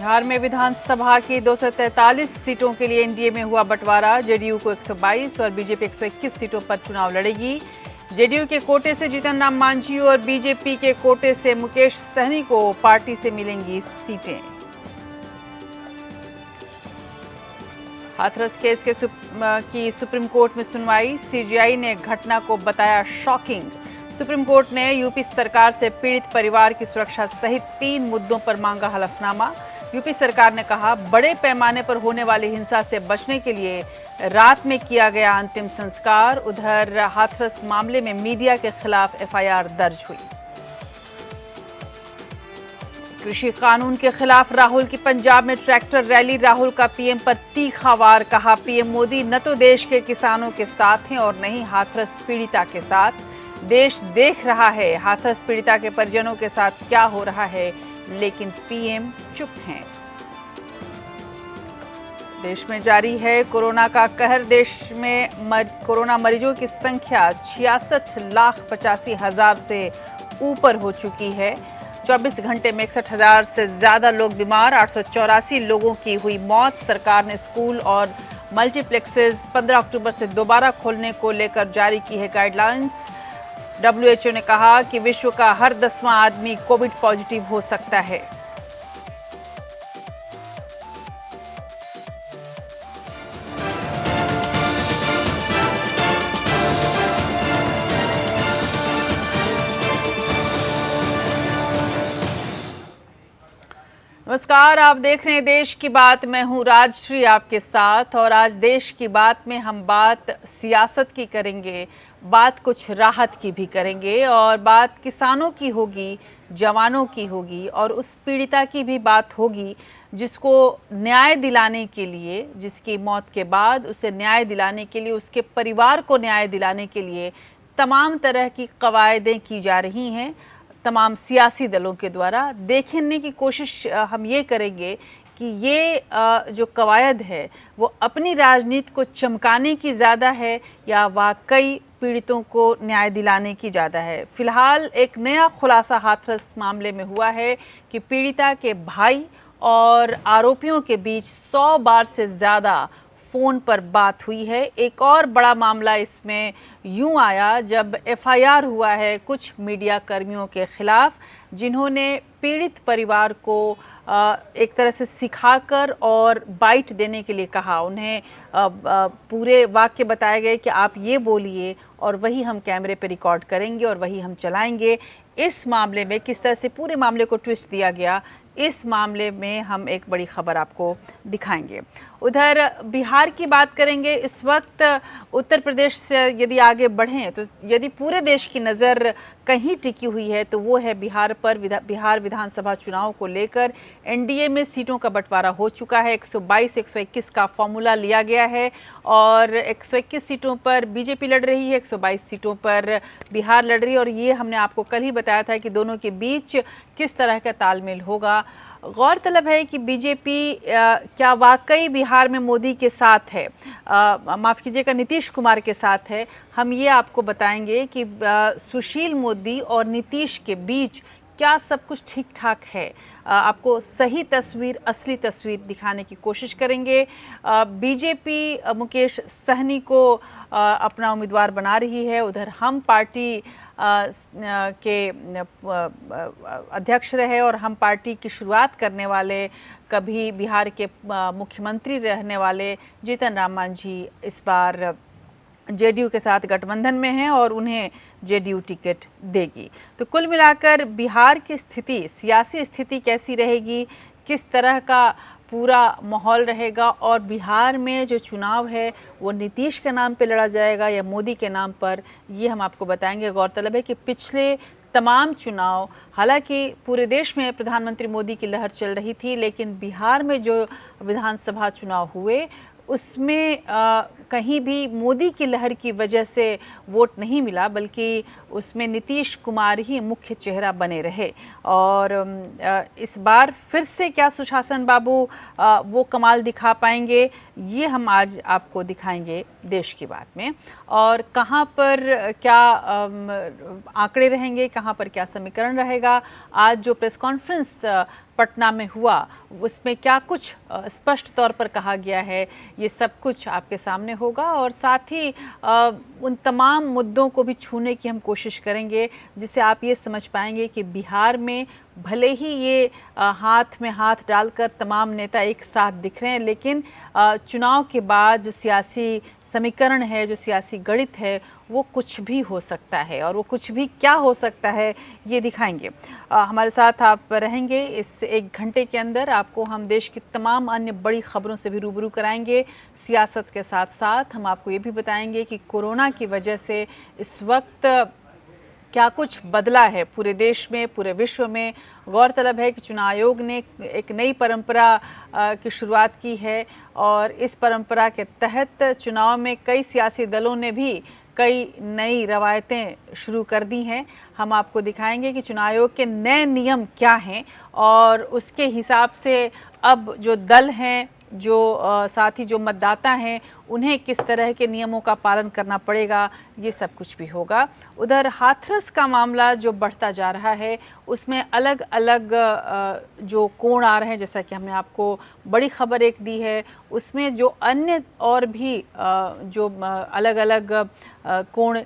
बिहार में विधानसभा की 243 सीटों के लिए एनडीए में हुआ बंटवारा। जेडीयू को 122 और बीजेपी 121 सीटों पर चुनाव लड़ेगी। जेडीयू के कोटे से जीतन राम मांझी और बीजेपी के कोटे से मुकेश सहनी को पार्टी से मिलेंगी सीटें। हाथरस केस की सुप्रीम कोर्ट में सुनवाई। सीजीआई ने घटना को बताया शॉकिंग। सुप्रीम कोर्ट ने यूपी सरकार से पीड़ित परिवार की सुरक्षा सहित 3 मुद्दों पर मांगा हलफनामा। यूपी सरकार ने कहा, बड़े पैमाने पर होने वाली हिंसा से बचने के लिए रात में किया गया अंतिम संस्कार। उधर हाथरस मामले में मीडिया के खिलाफ एफआईआर दर्ज हुई। कृषि कानून के खिलाफ राहुल की पंजाब में ट्रैक्टर रैली। राहुल का पीएम पर तीखा वार। कहा, पीएम मोदी न तो देश के किसानों के साथ हैं और न ही हाथरस पीड़िता के साथ। देश देख रहा है हाथरस पीड़िता के परिजनों के साथ क्या हो रहा है, लेकिन पीएम चुप हैं। देश में जारी है कोरोना का कहर। देश में कोरोना मरीजों की संख्या 66,85,000 से ऊपर हो चुकी है। 24 घंटे में 61,000 से ज्यादा लोग बीमार। 884 लोगों की हुई मौत। सरकार ने स्कूल और मल्टीप्लेक्सेस 15 अक्टूबर से दोबारा खोलने को लेकर जारी की है गाइडलाइंस। WHO ने कहा कि विश्व का हर 10वां आदमी कोविड पॉजिटिव हो सकता है। नमस्कार, आप देख रहे हैं देश की बात। मैं हूं राजश्री आपके साथ और आज देश की बात में हम बात सियासत की करेंगे, बात कुछ राहत की भी करेंगे और बात किसानों की होगी, जवानों की होगी और उस पीड़िता की भी बात होगी जिसको न्याय दिलाने के लिए, जिसकी मौत के बाद उसे न्याय दिलाने के लिए, उसके परिवार को न्याय दिलाने के लिए तमाम तरह की कवायदें की जा रही हैं तमाम सियासी दलों के द्वारा। देखने की कोशिश हम ये करेंगे कि ये जो कवायद है वो अपनी राजनीति को चमकाने की ज़्यादा है या वाकई पीड़ितों को न्याय दिलाने की ज़्यादा है। फिलहाल एक नया खुलासा हाथरस मामले में हुआ है कि पीड़िता के भाई और आरोपियों के बीच 100 बार से ज़्यादा फ़ोन पर बात हुई है। एक और बड़ा मामला इसमें यूं आया जब एफआईआर हुआ है कुछ मीडिया कर्मियों के खिलाफ जिन्होंने पीड़ित परिवार को एक तरह से सिखाकर और बाइट देने के लिए कहा। उन्हें पूरे वाक्य बताए गए कि आप ये बोलिए और वही हम कैमरे पे रिकॉर्ड करेंगे और वही हम चलाएंगे। इस मामले में किस तरह से पूरे मामले को ट्विस्ट दिया गया, इस मामले में हम एक बड़ी खबर आपको दिखाएंगे। उधर बिहार की बात करेंगे। इस वक्त उत्तर प्रदेश से यदि आगे बढ़ें तो यदि पूरे देश की नज़र कहीं टिकी हुई है तो वो है बिहार पर। बिहार विधानसभा चुनाव को लेकर एनडीए में सीटों का बंटवारा हो चुका है। 122-121 का फॉर्मूला लिया गया है और 121 सीटों पर बीजेपी लड़ रही है, 122 सीटों पर बिहार लड़ रही है। और ये हमने आपको कल ही बताया था कि दोनों के बीच किस तरह का तालमेल होगा। गौरतलब है कि बीजेपी क्या वाकई बिहार में मोदी के साथ है, माफ़ कीजिएगा नीतीश कुमार के साथ है। हम ये आपको बताएंगे कि सुशील मोदी और नीतीश के बीच क्या सब कुछ ठीक ठाक है। आपको सही तस्वीर, असली तस्वीर दिखाने की कोशिश करेंगे। बीजेपी मुकेश सहनी को अपना उम्मीदवार बना रही है। उधर हम पार्टी के अध्यक्ष रहे और हम पार्टी की शुरुआत करने वाले, कभी बिहार के मुख्यमंत्री रहने वाले जीतन राम मांझी इस बार जेडीयू के साथ गठबंधन में हैं और उन्हें जेडीयू टिकट देगी। तो कुल मिलाकर बिहार की स्थिति, सियासी स्थिति कैसी रहेगी, किस तरह का पूरा माहौल रहेगा और बिहार में जो चुनाव है वो नीतीश के नाम पे लड़ा जाएगा या मोदी के नाम पर, ये हम आपको बताएंगे। गौरतलब है कि पिछले तमाम चुनाव, हालांकि पूरे देश में प्रधानमंत्री मोदी की लहर चल रही थी, लेकिन बिहार में जो विधानसभा चुनाव हुए उसमें कहीं भी मोदी की लहर की वजह से वोट नहीं मिला, बल्कि उसमें नीतीश कुमार ही मुख्य चेहरा बने रहे। और इस बार फिर से क्या सुशासन बाबू वो कमाल दिखा पाएंगे, ये हम आज आपको दिखाएंगे देश की बात में। और कहाँ पर क्या आंकड़े रहेंगे, कहाँ पर क्या समीकरण रहेगा। आज जो प्रेस कॉन्फ्रेंस पटना में हुआ उसमें क्या कुछ स्पष्ट तौर पर कहा गया है, ये सब कुछ आपके सामने होगा। और साथ ही उन तमाम मुद्दों को भी छूने की हम कोशिश करेंगे जिससे आप ये समझ पाएंगे कि बिहार में भले ही ये हाथ में हाथ डालकर तमाम नेता एक साथ दिख रहे हैं, लेकिन चुनाव के बाद जो सियासी समीकरण है, जो सियासी गणित है, वो कुछ भी हो सकता है। और वो कुछ भी क्या हो सकता है ये दिखाएंगे। हमारे साथ आप रहेंगे इस 1 घंटे के अंदर। आपको हम देश की तमाम अन्य बड़ी खबरों से भी रूबरू कराएंगे। सियासत के साथ साथ हम आपको ये भी बताएंगे कि कोरोना की वजह से इस वक्त क्या कुछ बदला है पूरे देश में, पूरे विश्व में। गौरतलब है कि चुनाव आयोग ने एक नई परंपरा की शुरुआत की है और इस परंपरा के तहत चुनाव में कई सियासी दलों ने भी कई नई रवायतें शुरू कर दी हैं। हम आपको दिखाएंगे कि चुनाव आयोग के नए नियम क्या हैं और उसके हिसाब से अब जो दल हैं, जो साथ ही जो मतदाता हैं, उन्हें किस तरह के नियमों का पालन करना पड़ेगा, ये सब कुछ भी होगा। उधर हाथरस का मामला जो बढ़ता जा रहा है उसमें अलग अलग जो कोण आ रहे हैं, जैसा कि हमने आपको बड़ी खबर एक दी है, उसमें जो अन्य और भी जो अलग अलग कोण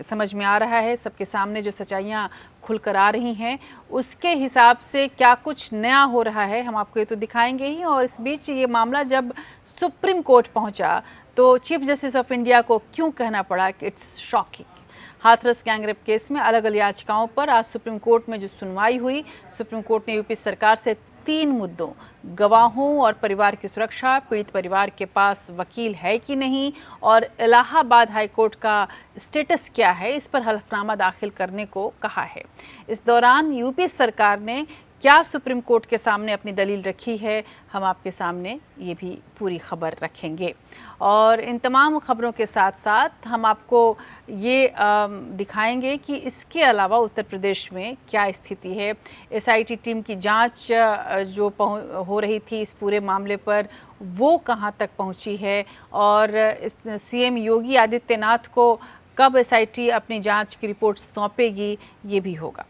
समझ में आ रहा है, सबके सामने जो सच्चाइयाँ खुलकर आ रही हैं, उसके हिसाब से क्या कुछ नया हो रहा है हम आपको ये तो दिखाएंगे ही। और इस बीच ये मामला जब सुप्रीम कोर्ट पहुंचा तो चीफ जस्टिस ऑफ इंडिया को क्यों कहना पड़ा कि it's shocking. Hathras gangrape case में अलग अलग याचिकाओं पर आज सुप्रीम कोर्ट में जो सुनवाई हुई, सुप्रीम कोर्ट ने यूपी सरकार से 3 मुद्दों, गवाहों और परिवार की सुरक्षा, पीड़ित परिवार के पास वकील है कि नहीं और इलाहाबाद हाईकोर्ट का स्टेटस क्या है, इस पर हलफनामा दाखिल करने को कहा है। इस दौरान यूपी सरकार ने क्या सुप्रीम कोर्ट के सामने अपनी दलील रखी है, हम आपके सामने ये भी पूरी खबर रखेंगे। और इन तमाम खबरों के साथ साथ हम आपको ये दिखाएंगे कि इसके अलावा उत्तर प्रदेश में क्या स्थिति है। एसआईटी टीम की जांच जो हो रही थी इस पूरे मामले पर, वो कहां तक पहुंची है और सीएम योगी आदित्यनाथ को कब एसआईटी अपनी जांच की रिपोर्ट सौंपेगी, ये भी होगा।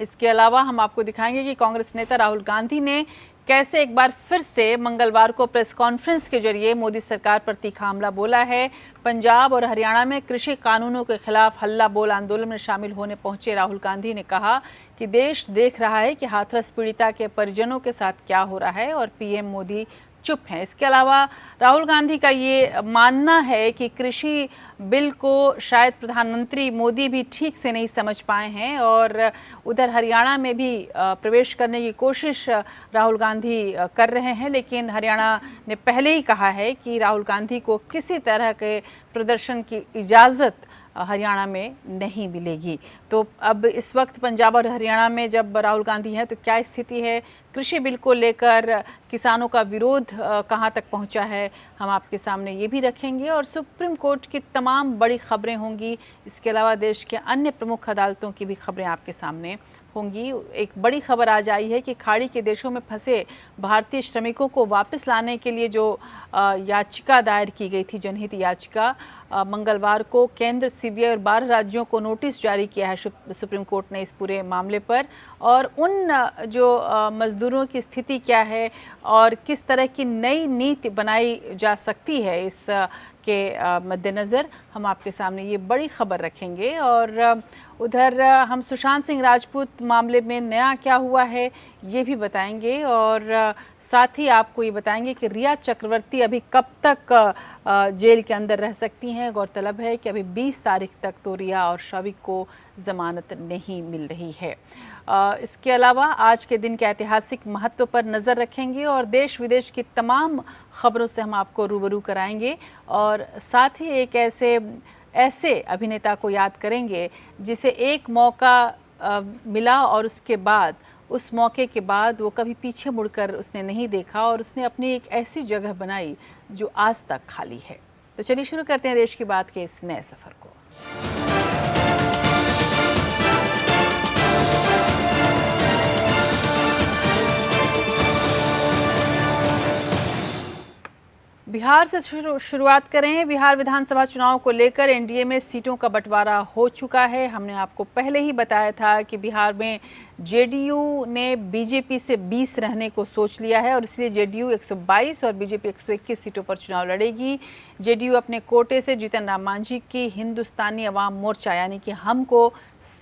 इसके अलावा हम आपको दिखाएंगे कि कांग्रेस नेता राहुल गांधी ने कैसे एक बार फिर से मंगलवार को प्रेस कॉन्फ्रेंस के जरिए मोदी सरकार पर तीखा हमला बोला है। पंजाब और हरियाणा में कृषि कानूनों के खिलाफ हल्ला बोल आंदोलन में शामिल होने पहुंचे राहुल गांधी ने कहा कि देश देख रहा है कि हाथरस पीड़िता के परिजनों के साथ क्या हो रहा है और पीएम मोदी चुप हैं। इसके अलावा राहुल गांधी का ये मानना है कि कृषि बिल को शायद प्रधानमंत्री मोदी भी ठीक से नहीं समझ पाए हैं और उधर हरियाणा में भी प्रवेश करने की कोशिश राहुल गांधी कर रहे हैं, लेकिन हरियाणा ने पहले ही कहा है कि राहुल गांधी को किसी तरह के प्रदर्शन की इजाज़त हरियाणा में नहीं मिलेगी। तो अब इस वक्त पंजाब और हरियाणा में जब राहुल गांधी हैं तो क्या स्थिति है, कृषि बिल को लेकर किसानों का विरोध कहां तक पहुंचा है, हम आपके सामने ये भी रखेंगे। और सुप्रीम कोर्ट की तमाम बड़ी खबरें होंगी। इसके अलावा देश के अन्य प्रमुख अदालतों की भी खबरें आपके सामने होंगी। एक बड़ी खबर आज आई है कि खाड़ी के देशों में फंसे भारतीय श्रमिकों को वापस लाने के लिए जो याचिका दायर की गई थी, जनहित याचिका, मंगलवार को केंद्र, सीबीआई और 12 राज्यों को नोटिस जारी किया है सुप्रीम कोर्ट ने इस पूरे मामले पर। और उन जो मजदूरों की स्थिति क्या है और किस तरह की नई नीति बनाई जा सकती है इस के मद्देनज़र हम आपके सामने ये बड़ी खबर रखेंगे। और उधर हम सुशांत सिंह राजपूत मामले में नया क्या हुआ है ये भी बताएंगे और साथ ही आपको ये बताएंगे कि रिया चक्रवर्ती अभी कब तक जेल के अंदर रह सकती हैं। गौरतलब है कि अभी 20 तारीख तक तो रिया और शौविक को ज़मानत नहीं मिल रही है। इसके अलावा आज के दिन के ऐतिहासिक महत्व पर नज़र रखेंगे और देश विदेश की तमाम खबरों से हम आपको रूबरू कराएंगे और साथ ही एक ऐसे अभिनेता को याद करेंगे जिसे एक मौका मिला और उसके बाद उस मौके के बाद वो कभी पीछे मुड़कर उसने नहीं देखा और उसने अपनी एक ऐसी जगह बनाई जो आज तक खाली है। तो चलिए शुरू करते हैं देश की बात के इस नए सफ़र को। बिहार से शुरुआत करें। बिहार विधानसभा चुनाव को लेकर एनडीए में सीटों का बंटवारा हो चुका है। हमने आपको पहले ही बताया था कि बिहार में जेडीयू ने बीजेपी से 20 रहने को सोच लिया है और इसलिए जेडीयू 122 और बीजेपी 121 सीटों पर चुनाव लड़ेगी। जेडीयू अपने कोटे से जीतन राम मांझी की हिंदुस्तानी अवाम मोर्चा यानी कि हम को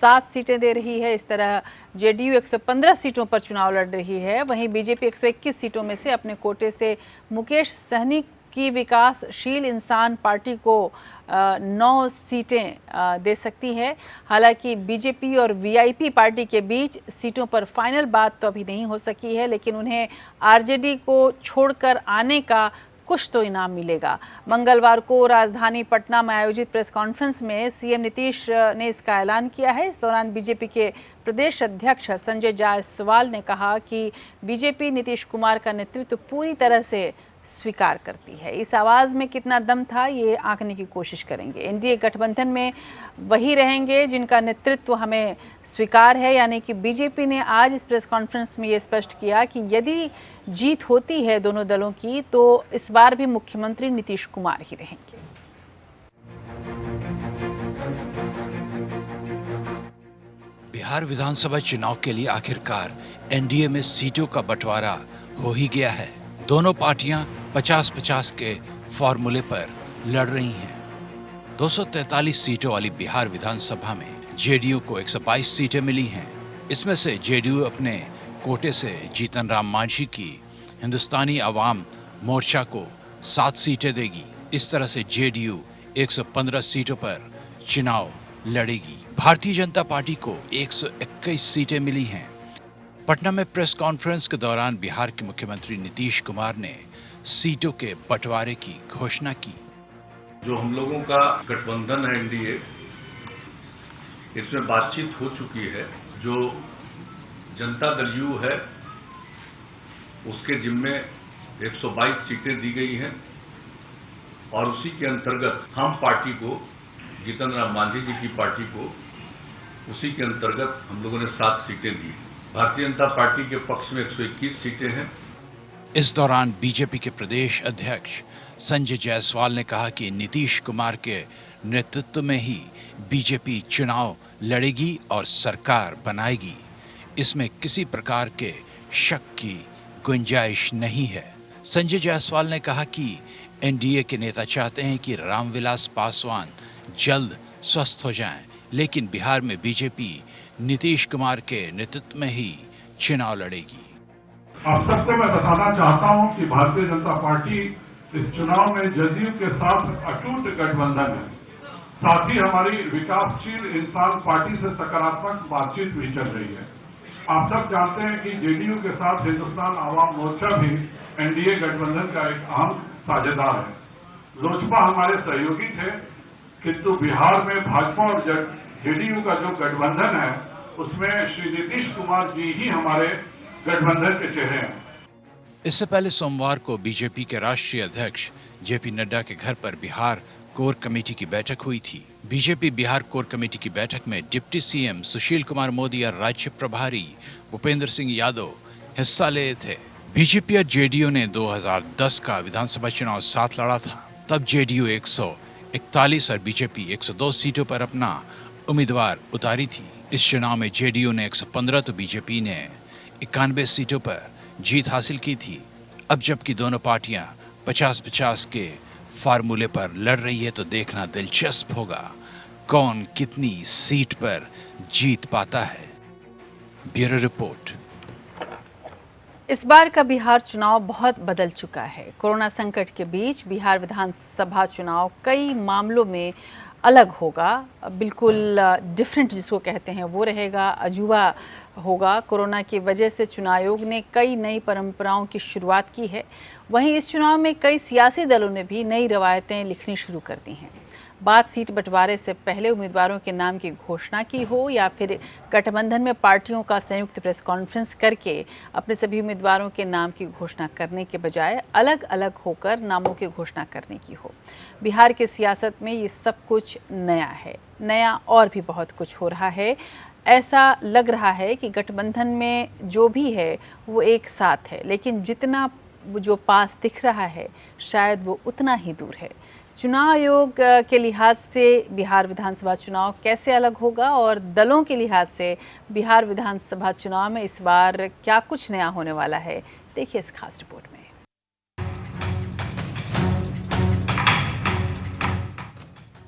7 सीटें दे रही है। इस तरह जेडीयू 115 सीटों पर चुनाव लड़ रही है। वहीं बीजेपी 121 सीटों में से अपने कोटे से मुकेश सहनी की विकासशील इंसान पार्टी को 9 सीटें दे सकती है। हालांकि बीजेपी और वीआईपी पार्टी के बीच सीटों पर फाइनल बात तो अभी नहीं हो सकी है, लेकिन उन्हें आरजेडी को छोड़कर आने का कुछ तो इनाम मिलेगा। मंगलवार को राजधानी पटना में आयोजित प्रेस कॉन्फ्रेंस में सीएम नीतीश ने इसका ऐलान किया है। इस दौरान बीजेपी के प्रदेश अध्यक्ष संजय जायसवाल ने कहा कि बीजेपी नीतीश कुमार का नेतृत्व पूरी तरह से स्वीकार करती है। इस आवाज़ में कितना दम था ये आंकने की कोशिश करेंगे। एनडीए गठबंधन में वही रहेंगे जिनका नेतृत्व हमें स्वीकार है, यानी कि बीजेपी ने आज इस प्रेस कॉन्फ्रेंस में ये स्पष्ट किया कि यदि जीत होती है दोनों दलों की तो इस बार भी मुख्यमंत्री नीतीश कुमार ही रहेंगे। बिहार विधानसभा चुनाव के लिए आखिरकार एनडीए में सीटों का बंटवारा हो ही गया है। दोनों पार्टियां 50-50 के फॉर्मूले पर लड़ रही हैं। 243 सीटों वाली बिहार विधानसभा में जेडीयू को 122 सीटें मिली हैं। इसमें से जेडीयू अपने कोटे से जीतन राम मांझी की हिंदुस्तानी अवाम मोर्चा को 7 सीटें देगी। इस तरह से जेडीयू 115 सीटों पर चुनाव लड़ेगी। भारतीय जनता पार्टी को 121 सीटें मिली हैं। पटना में प्रेस कॉन्फ्रेंस के दौरान बिहार के मुख्यमंत्री नीतीश कुमार ने सीटों के बंटवारे की घोषणा की। जो हम लोगों का गठबंधन है एनडीए, इसमें बातचीत हो चुकी है। जो जनता दल यू है उसके जिम्मे 122 सीटें दी गई हैं और उसी के अंतर्गत हम पार्टी को, जीतन राम मांझी जी की पार्टी को, उसी के अंतर्गत हम लोगों ने 7 सीटें दी। भारतीय जनता पार्टी के पक्ष में 121 सीटें हैं। इस दौरान बीजेपी के प्रदेश अध्यक्ष संजय जायसवाल ने कहा कि नीतीश कुमार के नेतृत्व में ही बीजेपी चुनाव लड़ेगी और सरकार बनाएगी। इसमें किसी प्रकार के शक की गुंजाइश नहीं है। संजय जायसवाल ने कहा कि एनडीए के नेता चाहते हैं कि रामविलास पासवान जल्द स्वस्थ हो जाएं, लेकिन बिहार में बीजेपी नीतीश कुमार के नेतृत्व में ही चुनाव लड़ेगी। आप सबको मैं बताना चाहता हूं कि भारतीय जनता पार्टी इस चुनाव में जदयू के साथ अटूट गठबंधन है। साथ ही हमारी विकासशील इंसान पार्टी से सकारात्मक बातचीत भी चल रही है। आप सब जानते हैं कि जेडीयू के साथ हिंदुस्तान आवाम मोर्चा भी एनडीए गठबंधन का एक अहम साझेदार है। लोजपा हमारे सहयोगी थे, किंतु बिहार में भाजपा और जेडीयू का जो गठबंधन है उसमें श्री नीतीश कुमार जी ही हमारे गठबंधन के चेहरे हैं। इससे पहले सोमवार को बीजेपी के राष्ट्रीय अध्यक्ष जेपी नड्डा के घर पर बिहार कोर कमेटी की बैठक हुई थी। बीजेपी बिहार कोर कमेटी की बैठक में डिप्टी सीएम सुशील कुमार मोदी और राज्य प्रभारी भूपेंद्र सिंह यादव हिस्सा ले थे। बीजेपी और जेडीयू ने 2010 का विधानसभा चुनाव साथ लड़ा था। तब जेडीयू 141 और बीजेपी 102 सीटों पर अपना उम्मीदवार उतारी थी। इस चुनाव में जेडीयू ने 115 तो बीजेपी ने 91 सीटों पर जीत हासिल की थी। अब जबकि दोनों पार्टियां 50-50 के फार्मूले पर लड़ रही है तो देखना दिलचस्प होगा कौन कितनी सीट पर जीत पाता है। Bureau report. इस बार का बिहार चुनाव बहुत बदल चुका है। कोरोना संकट के बीच बिहार विधानसभा चुनाव कई मामलों में अलग होगा, बिल्कुल डिफरेंट जिसको कहते हैं वो रहेगा, अजूबा होगा। कोरोना की वजह से चुनाव आयोग ने कई नई परंपराओं की शुरुआत की है। वहीं इस चुनाव में कई सियासी दलों ने भी नई रवायतें लिखनी शुरू कर दी हैं। बात सीट बंटवारे से पहले उम्मीदवारों के नाम की घोषणा की हो या फिर गठबंधन में पार्टियों का संयुक्त प्रेस कॉन्फ्रेंस करके अपने सभी उम्मीदवारों के नाम की घोषणा करने के बजाय अलग अलग होकर नामों की घोषणा करने की हो। बिहार की सियासत में ये सब कुछ नया है। नया और भी बहुत कुछ हो रहा है। ऐसा लग रहा है कि गठबंधन में जो भी है वो एक साथ है, लेकिन जितना वो जो पास दिख रहा है शायद वो उतना ही दूर है। चुनाव आयोग के लिहाज से बिहार विधानसभा चुनाव कैसे अलग होगा और दलों के लिहाज से बिहार विधानसभा चुनाव में इस बार क्या कुछ नया होने वाला है, देखिए इस खास रिपोर्ट में।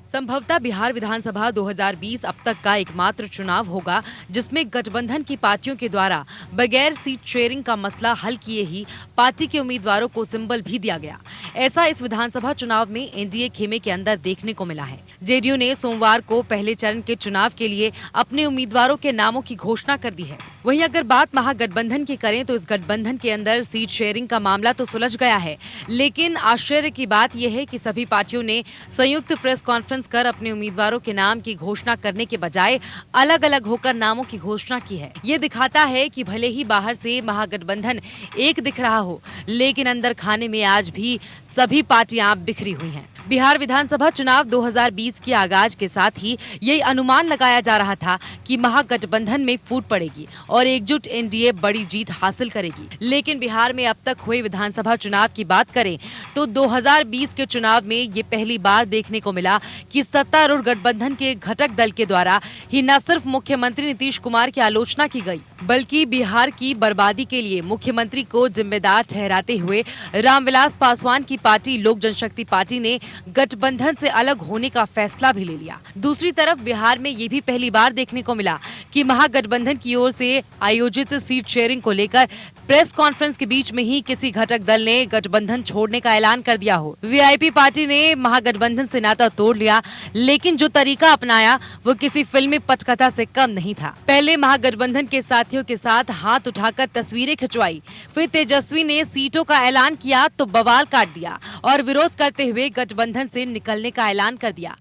संभवतः बिहार विधानसभा 2020 अब तक का एकमात्र चुनाव होगा जिसमें गठबंधन की पार्टियों के द्वारा बगैर सीट शेयरिंग का मसला हल किए ही पार्टी के उम्मीदवारों को सिंबल भी दिया गया। ऐसा इस विधानसभा चुनाव में एनडीए खेमे के अंदर देखने को मिला है। जेडीयू ने सोमवार को पहले चरण के चुनाव के लिए अपने उम्मीदवारों के नामों की घोषणा कर दी है। वहीं अगर बात महागठबंधन की करें तो इस गठबंधन के अंदर सीट शेयरिंग का मामला तो सुलझ गया है, लेकिन आश्चर्य की बात यह है कि सभी पार्टियों ने संयुक्त प्रेस कॉन्फ्रेंस कर अपने उम्मीदवारों के नाम की घोषणा करने के बजाय अलग अलग होकर नामों की घोषणा की है। ये दिखाता है कि भले ही बाहर से महागठबंधन एक दिख रहा हो, लेकिन अंदर खाने में आज भी सभी पार्टियां बिखरी हुई हैं। बिहार विधानसभा चुनाव 2020 के आगाज के साथ ही यही अनुमान लगाया जा रहा था कि महागठबंधन में फूट पड़ेगी और एकजुट एनडीए बड़ी जीत हासिल करेगी। लेकिन बिहार में अब तक हुए विधानसभा चुनाव की बात करें तो 2020 के चुनाव में ये पहली बार देखने को मिला कि सत्तारूढ़ गठबंधन के घटक दल के द्वारा ही न सिर्फ मुख्यमंत्री नीतीश कुमार की आलोचना की गई, बल्कि बिहार की बर्बादी के लिए मुख्यमंत्री को जिम्मेदार ठहराते हुए रामविलास पासवान की पार्टी लोक जनशक्ति पार्टी ने गठबंधन से अलग होने का फैसला भी ले लिया। दूसरी तरफ बिहार में ये भी पहली बार देखने को मिला कि महागठबंधन की ओर से आयोजित सीट शेयरिंग को लेकर प्रेस कॉन्फ्रेंस के बीच में ही किसी घटक दल ने गठबंधन छोड़ने का ऐलान कर दिया हो। वीआईपी पार्टी ने महागठबंधन से नाता तोड़ लिया, लेकिन जो तरीका अपनाया वो किसी फिल्मी पटकथा से कम नहीं था। पहले महागठबंधन के साथियों के साथ हाथ उठाकर तस्वीरें खिंचवाई, फिर तेजस्वी ने सीटों का ऐलान किया तो बवाल काट दिया और विरोध करते हुए गठबंधन से निकलने का ऐलान कर दिया।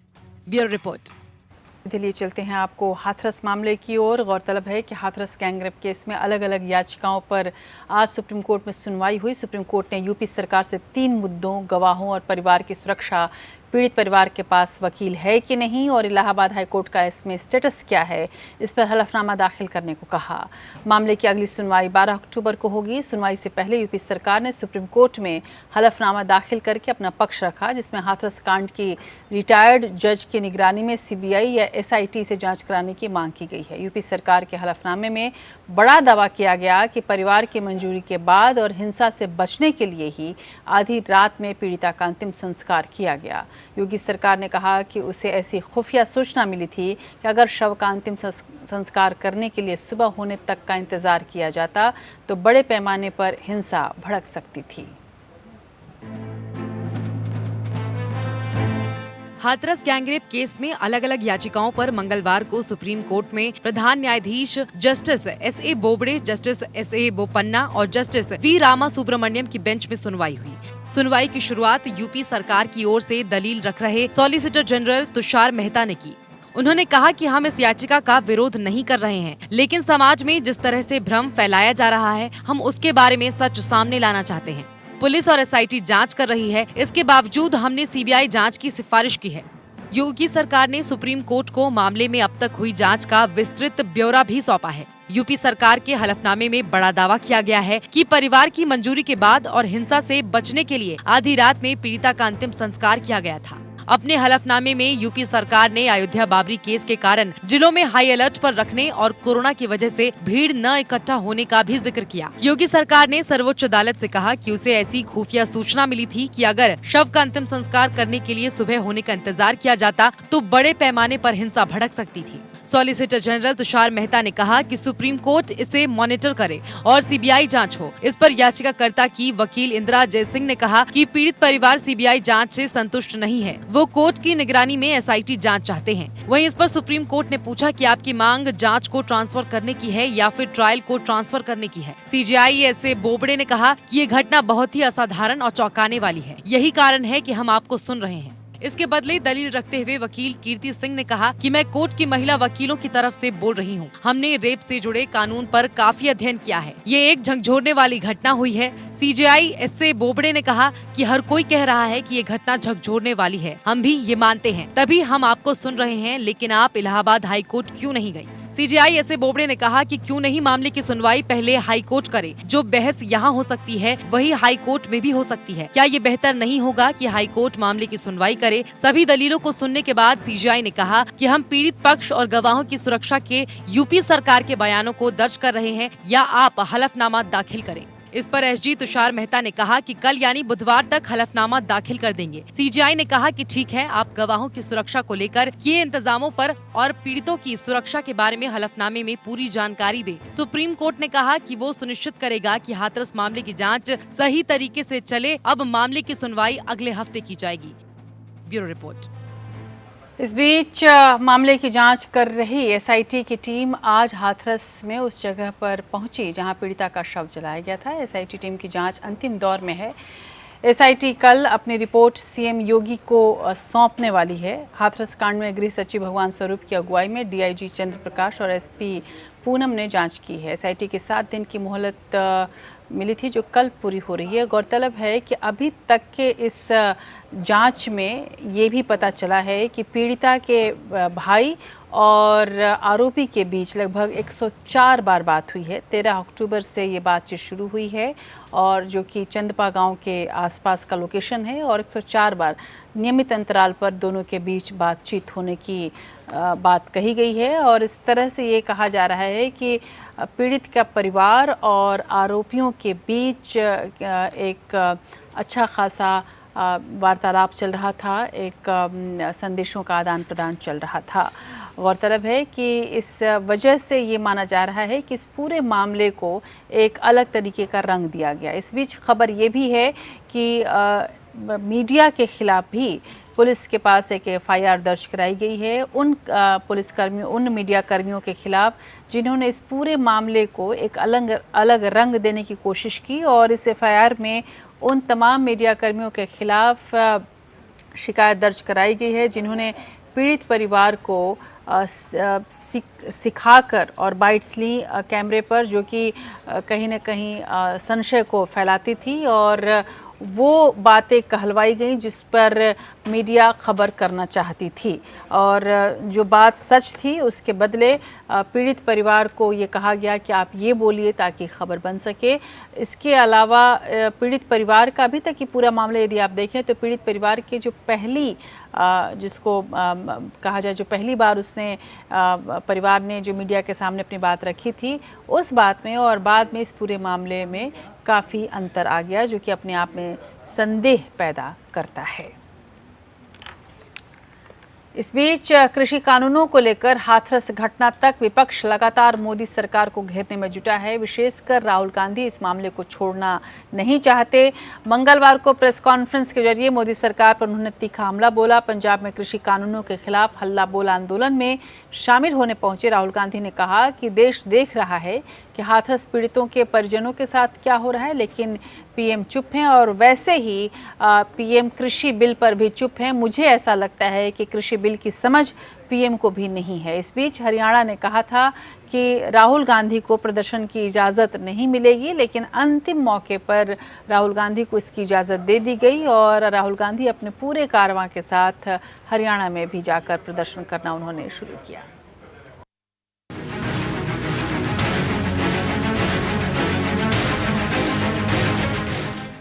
Bureau report. दिल्ली चलते हैं आपको हाथरस मामले की ओर। गौरतलब है कि हाथरस गैंगरेप केस में अलग अलग याचिकाओं पर आज सुप्रीम कोर्ट में सुनवाई हुई। सुप्रीम कोर्ट ने यूपी सरकार से 3 मुद्दों, गवाहों और परिवार की सुरक्षा, पीड़ित परिवार के पास वकील है कि नहीं और इलाहाबाद हाईकोर्ट का इसमें स्टेटस क्या है, इस पर हलफनामा दाखिल करने को कहा। मामले की अगली सुनवाई 12 अक्टूबर को होगी। सुनवाई से पहले यूपी सरकार ने सुप्रीम कोर्ट में हलफनामा दाखिल करके अपना पक्ष रखा, जिसमें हाथरस कांड की रिटायर्ड जज की निगरानी में सीबीआई या एसआईटी से जांच कराने की मांग की गई है। यूपी सरकार के हलफनामे में बड़ा दावा किया गया कि परिवार की मंजूरी के बाद और हिंसा से बचने के लिए ही आधी रात में पीड़िता का अंतिम संस्कार किया गया। योगी सरकार ने कहा कि उसे ऐसी खुफिया सूचना मिली थी कि अगर शव का अंतिम संस्कार करने के लिए सुबह होने तक का इंतजार किया जाता तो बड़े पैमाने पर हिंसा भड़क सकती थी। हाथरस गैंगरेप केस में अलग अलग याचिकाओं पर मंगलवार को सुप्रीम कोर्ट में प्रधान न्यायाधीश जस्टिस एस.ए. बोबड़े, जस्टिस एस.ए. बोपन्ना और जस्टिस वी. रामा सुब्रमण्यम की बेंच में सुनवाई हुई। सुनवाई की शुरुआत यूपी सरकार की ओर से दलील रख रहे सॉलिसिटर जनरल तुषार मेहता ने की। उन्होंने कहा कि हम इस याचिका का विरोध नहीं कर रहे हैं, लेकिन समाज में जिस तरह से भ्रम फैलाया जा रहा है, हम उसके बारे में सच सामने लाना चाहते हैं। पुलिस और एसआईटी जांच कर रही है, इसके बावजूद हमने सीबीआई जांच की सिफारिश की है। योगी सरकार ने सुप्रीम कोर्ट को मामले में अब तक हुई जांच का विस्तृत ब्यौरा भी सौंपा है। यूपी सरकार के हलफनामे में बड़ा दावा किया गया है कि परिवार की मंजूरी के बाद और हिंसा से बचने के लिए आधी रात में पीड़िता का अंतिम संस्कार किया गया था। अपने हलफनामे में यूपी सरकार ने अयोध्या बाबरी केस के कारण जिलों में हाई अलर्ट पर रखने और कोरोना की वजह से भीड़ न इकट्ठा होने का भी जिक्र किया। योगी सरकार ने सर्वोच्च अदालत से कहा कि उसे ऐसी खुफिया सूचना मिली थी कि अगर शव का अंतिम संस्कार करने के लिए सुबह होने का इंतजार किया जाता तो बड़े पैमाने पर हिंसा भड़क सकती थी। सॉलिसिटर जनरल तुषार मेहता ने कहा कि सुप्रीम कोर्ट इसे मॉनिटर करे और सीबीआई जांच हो। इस पर याचिकाकर्ता की वकील इंदिरा जयसिंह ने कहा कि पीड़ित परिवार सीबीआई जांच से संतुष्ट नहीं है, वो कोर्ट की निगरानी में एसआईटी जांच चाहते हैं। वहीं इस पर सुप्रीम कोर्ट ने पूछा कि आपकी मांग जांच को ट्रांसफर करने की है या फिर ट्रायल को ट्रांसफर करने की है। सीजेआई एस.ए. बोबड़े ने कहा कि ये घटना बहुत ही असाधारण और चौंकाने वाली है, यही कारण है कि हम आपको सुन रहे हैं। इसके बदले दलील रखते हुए वकील कीर्ति सिंह ने कहा कि मैं कोर्ट की महिला वकीलों की तरफ से बोल रही हूँ। हमने रेप से जुड़े कानून पर काफी अध्ययन किया है, ये एक झकझोरने वाली घटना हुई है। सीजेआई एस.ए. बोबड़े ने कहा कि हर कोई कह रहा है कि ये घटना झकझोरने वाली है, हम भी ये मानते हैं, तभी हम आपको सुन रहे हैं, लेकिन आप इलाहाबाद हाई कोर्ट क्यों नहीं गयी? सीजेआई एस ए बोबड़े ने कहा कि क्यों नहीं मामले की सुनवाई पहले हाई कोर्ट करे। जो बहस यहाँ हो सकती है वही हाई कोर्ट में भी हो सकती है। क्या ये बेहतर नहीं होगा कि हाई कोर्ट मामले की सुनवाई करे? सभी दलीलों को सुनने के बाद सीजेआई ने कहा कि हम पीड़ित पक्ष और गवाहों की सुरक्षा के यूपी सरकार के बयानों को दर्ज कर रहे हैं या आप हलफनामा दाखिल करें। इस पर एसजी तुषार मेहता ने कहा कि कल यानी बुधवार तक हलफनामा दाखिल कर देंगे। सीजेआई ने कहा कि ठीक है, आप गवाहों की सुरक्षा को लेकर किए इंतजामों पर और पीड़ितों की सुरक्षा के बारे में हलफनामे में पूरी जानकारी दें। सुप्रीम कोर्ट ने कहा कि वो सुनिश्चित करेगा कि हाथरस मामले की जांच सही तरीके से चले। अब मामले की सुनवाई अगले हफ्ते की जाएगी। Bureau report. इस बीच मामले की जांच कर रही एसआईटी की टीम आज हाथरस में उस जगह पर पहुंची जहां पीड़िता का शव जलाया गया था। एसआईटी टीम की जांच अंतिम दौर में है। एसआईटी कल अपनी रिपोर्ट सीएम योगी को सौंपने वाली है। हाथरस कांड में गृह सचिव भगवान स्वरूप की अगुवाई में डीआईजी चंद्र प्रकाश और एसपी पूनम ने जांच की है। एसआईटी की 7 दिन की मोहलत मिली थी जो कल पूरी हो रही है। गौरतलब है कि अभी तक के इस जांच में ये भी पता चला है कि पीड़िता के भाई और आरोपी के बीच लगभग 104 बार बात हुई है। 13 अक्टूबर से ये बातचीत शुरू हुई है और जो कि चंदपा गांव के आसपास का लोकेशन है और 104 बार नियमित अंतराल पर दोनों के बीच बातचीत होने की बात कही गई है। और इस तरह से ये कहा जा रहा है कि पीड़ित का परिवार और आरोपियों के बीच एक अच्छा खासा वार्तालाप चल रहा था, एक संदेशों का आदान प्रदान चल रहा था। गौरतलब है कि इस वजह से ये माना जा रहा है कि इस पूरे मामले को एक अलग तरीके का रंग दिया गया। इस बीच खबर ये भी है कि मीडिया के खिलाफ भी पुलिस के पास एक एफआईआर दर्ज कराई गई है उन पुलिसकर्मियों, उन मीडिया कर्मियों के खिलाफ जिन्होंने इस पूरे मामले को एक अलग रंग देने की कोशिश की। और इस एफआईआर में उन तमाम मीडिया कर्मियों के खिलाफ शिकायत दर्ज कराई गई है जिन्होंने पीड़ित परिवार को सिखाकर और बाइट्स ली कैमरे पर, जो कि कहीं न कहीं संशय को फैलाती थी और वो बातें कहलवाई गई जिस पर मीडिया खबर करना चाहती थी। और जो बात सच थी उसके बदले पीड़ित परिवार को ये कहा गया कि आप ये बोलिए ताकि खबर बन सके। इसके अलावा पीड़ित परिवार का अभी तक ये पूरा मामला यदि आप देखें तो पीड़ित परिवार के जो पहली जिसको कहा जाए जो पहली बार उसने परिवार ने जो मीडिया के सामने अपनी बात रखी थी उस बात में और बाद में इस पूरे मामले में काफ़ी अंतर आ गया, जो कि अपने आप में संदेह पैदा करता है। इस बीच कृषि कानूनों को लेकर हाथरस घटना तक विपक्ष लगातार मोदी सरकार को घेरने में जुटा है। विशेषकर राहुल गांधी इस मामले को छोड़ना नहीं चाहते। मंगलवार को प्रेस कॉन्फ्रेंस के जरिए मोदी सरकार पर उन्होंने तीखा हमला बोला। पंजाब में कृषि कानूनों के खिलाफ हल्ला बोल आंदोलन में शामिल होने पहुंचे राहुल गांधी ने कहा कि देश देख रहा है कि हाथरस पीड़ितों के परिजनों के साथ क्या हो रहा है, लेकिन पीएम चुप हैं और वैसे ही पीएम कृषि बिल पर भी चुप हैं। मुझे ऐसा लगता है कि कृषि बिल की समझ पीएम को भी नहीं है। इस बीच हरियाणा ने कहा था कि राहुल गांधी को प्रदर्शन की इजाज़त नहीं मिलेगी, लेकिन अंतिम मौके पर राहुल गांधी को इसकी इजाज़त दे दी गई और राहुल गांधी अपने पूरे कारवां के साथ हरियाणा में भी जाकर प्रदर्शन करना उन्होंने शुरू किया।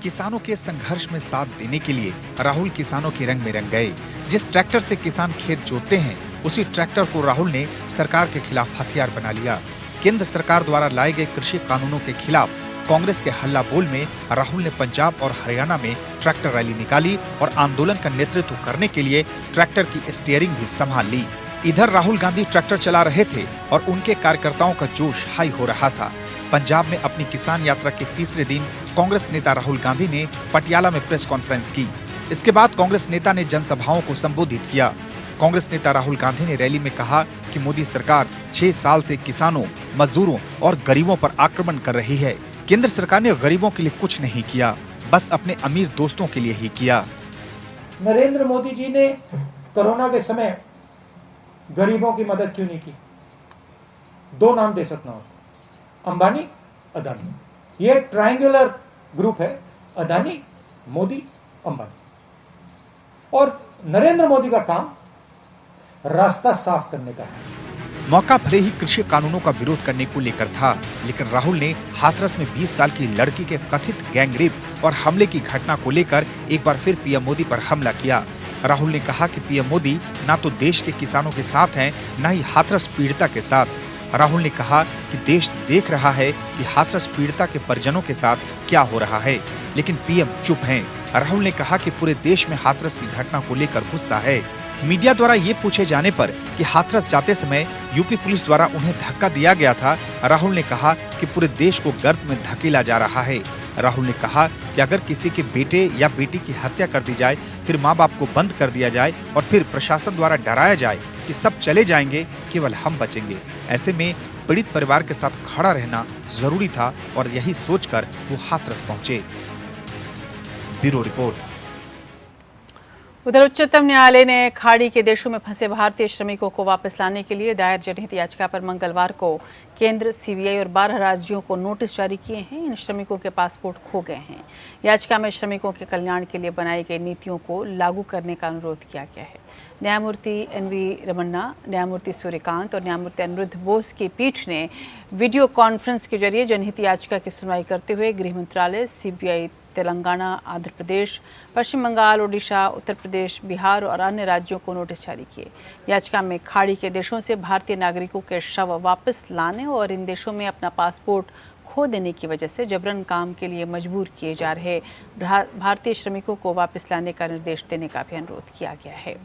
किसानों के संघर्ष में साथ देने के लिए राहुल किसानों के रंग में रंग गए। जिस ट्रैक्टर से किसान खेत जोतते हैं उसी ट्रैक्टर को राहुल ने सरकार के खिलाफ हथियार बना लिया। केंद्र सरकार द्वारा लाए गए कृषि कानूनों के खिलाफ कांग्रेस के हल्ला बोल में राहुल ने पंजाब और हरियाणा में ट्रैक्टर रैली निकाली और आंदोलन का नेतृत्व करने के लिए ट्रैक्टर की स्टीयरिंग भी संभाल ली। इधर राहुल गांधी ट्रैक्टर चला रहे थे और उनके कार्यकर्ताओं का जोश हाई हो रहा था। पंजाब में अपनी किसान यात्रा के तीसरे दिन कांग्रेस नेता राहुल गांधी ने पटियाला में प्रेस कॉन्फ्रेंस की। इसके बाद कांग्रेस नेता ने जनसभाओं को संबोधित किया। कांग्रेस नेता राहुल गांधी ने रैली में कहा कि मोदी सरकार 6 साल से किसानों, मजदूरों और गरीबों पर आक्रमण कर रही है। केंद्र सरकार ने गरीबों के लिए कुछ नहीं किया, बस अपने अमीर दोस्तों के लिए ही किया। नरेंद्र मोदी जी ने कोरोना के समय गरीबों की मदद क्यों नहीं की? 2 नाम दे सकता हूं, अंबानी, अदानी। ये ट्रायंगुलर ग्रुप है, अदानी, मोदी, अंबानी। और नरेंद्र मोदी का काम रास्ता साफ करने का है। मौका भले ही कृषि कानूनों का विरोध करने को लेकर था, लेकिन राहुल ने हाथरस में 20 साल की लड़की के कथित गैंगरेप और हमले की घटना को लेकर एक बार फिर पीएम मोदी पर हमला किया। राहुल ने कहा कि पीएम मोदी ना तो देश के किसानों के साथ हैं, न ही हाथरस पीड़िता के साथ। राहुल ने कहा कि देश देख रहा है कि हाथरस पीड़िता के परिजनों के साथ क्या हो रहा है, लेकिन पीएम चुप हैं। राहुल ने कहा कि पूरे देश में हाथरस की घटना को लेकर गुस्सा है। मीडिया द्वारा ये पूछे जाने पर कि हाथरस जाते समय यूपी पुलिस द्वारा उन्हें धक्का दिया गया था, राहुल ने कहा कि पूरे देश को गर्त में धकेला जा रहा है। राहुल ने कहा कि अगर किसी के बेटे या बेटी की हत्या कर दी जाए, फिर माँ बाप को बंद कर दिया जाए और फिर प्रशासन द्वारा डराया जाए कि सब चले जाएंगे, केवल हम बचेंगे। ऐसे में पीड़ित परिवार के साथ खड़ा रहना जरूरी था और यही सोचकर वो हाथरस पहुंचे। Bureau report. उधर उच्चतम न्यायालय ने खाड़ी के देशों में फंसे भारतीय श्रमिकों को वापस लाने के लिए दायर जनहित याचिका पर मंगलवार को केंद्र, सीबीआई और 12 राज्यों को नोटिस जारी किए हैं। इन श्रमिकों के पासपोर्ट खो गए हैं। याचिका में श्रमिकों के कल्याण के लिए बनाई गई नीतियों को लागू करने का अनुरोध किया गया है। न्यायमूर्ति एनवी रमन्ना, न्यायमूर्ति सूर्यकांत और न्यायमूर्ति अनिरुद्ध बोस की पीठ ने वीडियो कॉन्फ्रेंस के जरिए जनहित याचिका की सुनवाई करते हुए गृह मंत्रालय, सीबीआई, तेलंगाना, आंध्र प्रदेश, पश्चिम बंगाल, ओडिशा, उत्तर प्रदेश, बिहार और अन्य राज्यों को नोटिस जारी किए। याचिका में खाड़ी के देशों से भारतीय नागरिकों के शव वापस लाने और इन देशों में अपना पासपोर्ट खो देने की वजह से जबरन काम के लिए मजबूर किए जा रहे भारतीय श्रमिकों को वापस लाने का निर्देश देने का भी अनुरोध किया गया है।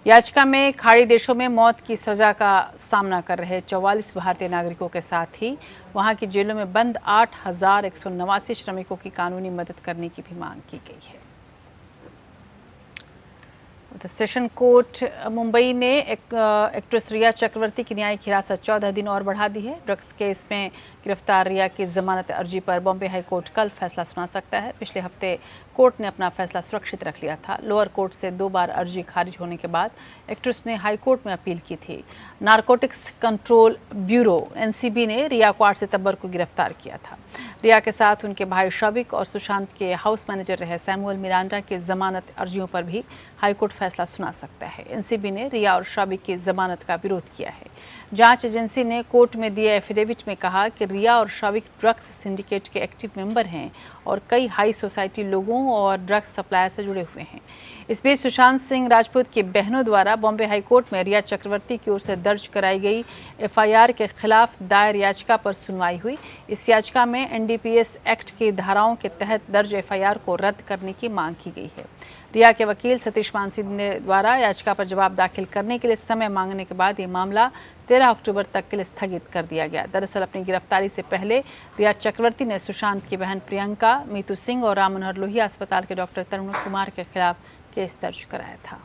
याचिका में खाड़ी देशों में मौत की सजा का सामना कर रहे 44 भारतीय नागरिकों के साथ ही वहां की जेलों में बंद 8,189 श्रमिकों की कानूनी मदद करने की भी मांग की गई है। सेशन कोर्ट मुंबई ने एक्ट्रेस रिया चक्रवर्ती की न्यायिक हिरासत 14 दिन और बढ़ा दी है। ड्रग्स केस में गिरफ्तार रिया की जमानत अर्जी पर बॉम्बे हाई कोर्ट कल फैसला सुना सकता है। पिछले हफ्ते कोर्ट ने अपना फैसला सुरक्षित रख लिया था। लोअर कोर्ट से 2 बार अर्जी खारिज होने के बाद एक्ट्रेस ने हाई कोर्ट में अपील की थी। नारकोटिक्स कंट्रोल ब्यूरो एनसीबी ने रिया को 8 सितंबर को गिरफ्तार किया था। रिया के साथ उनके भाई शौविक और सुशांत के हाउस मैनेजर रहे सैमुअल मिरांडा की जमानत अर्जियों पर भी हाईकोर्ट फैसला सुना सकता है। एनसीबी ने रिया और शौविक की जमानत का विरोध किया है। जांच एजेंसी ने कोर्ट में दिए एफिडेविट में कहा कि रिया और शौविक ड्रग्स सिंडिकेट के एक्टिव मेंबर हैं और कई हाई सोसाइटी लोगों और ड्रग्स सप्लायर से जुड़े हुए हैं। इस बीच सुशांत सिंह राजपूत की बहनों द्वारा बॉम्बे हाई कोर्ट में रिया चक्रवर्ती की ओर से दर्ज कराई गई एफआईआर के खिलाफ दायर याचिका पर सुनवाई हुई। इस याचिका में एनडीपीएस एक्ट की धाराओं के तहत दर्ज एफआईआर को रद्द करने की मांग की गई है। रिया के वकील सतीश मानसी द्वारा याचिका पर जवाब दाखिल करने के लिए समय मांगने के बाद ये मामला 13 अक्टूबर तक के लिए स्थगित कर दिया गया। दरअसल अपनी गिरफ्तारी से पहले रिया चक्रवर्ती ने सुशांत की बहन प्रियंका, मीतू सिंह और राम मनोहर लोहिया अस्पताल के डॉक्टर तरुण कुमार के खिलाफ केस दर्ज कराया था।